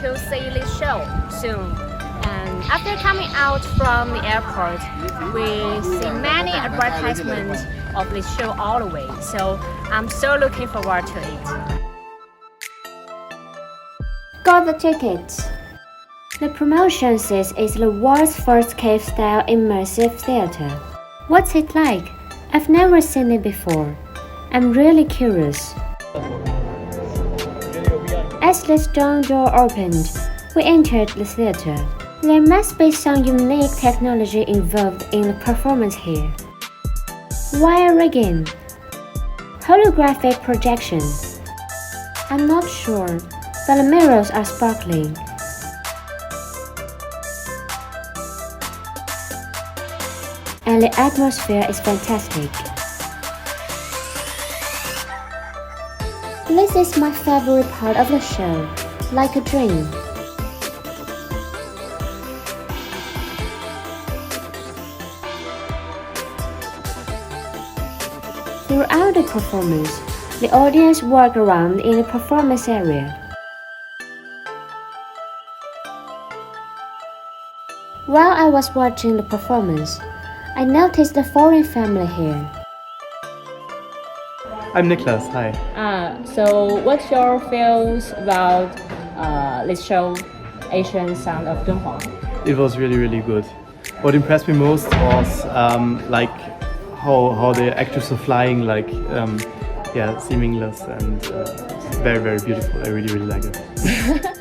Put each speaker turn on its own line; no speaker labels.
to see this show soon. And after coming out from the airport, we see many advertisements of this show all the way. So I'm so looking forward to it.
Got the tickets. The promotion says it's the world's first cave-style immersive theater. What's it like? I've never seen it before. I'm really curious. As the stone door opened, we entered the theater. There must be some unique technology involved in the performance here. Wire rigging, holographic projection. I'm not sure, but the mirrors are sparkling. And the atmosphere is fantastic. This is my favorite part of the show, like a dream. Throughout the performance, the audience walked around in the performance area. While I was watching the performance, I noticed the foreign family here.
I'm Niklas, hi.
So what's your feels about this show, Asian Sound of Dunhuang?
It was really good. What impressed me most was like how the actors are flying, like seamless and very beautiful. I really like it.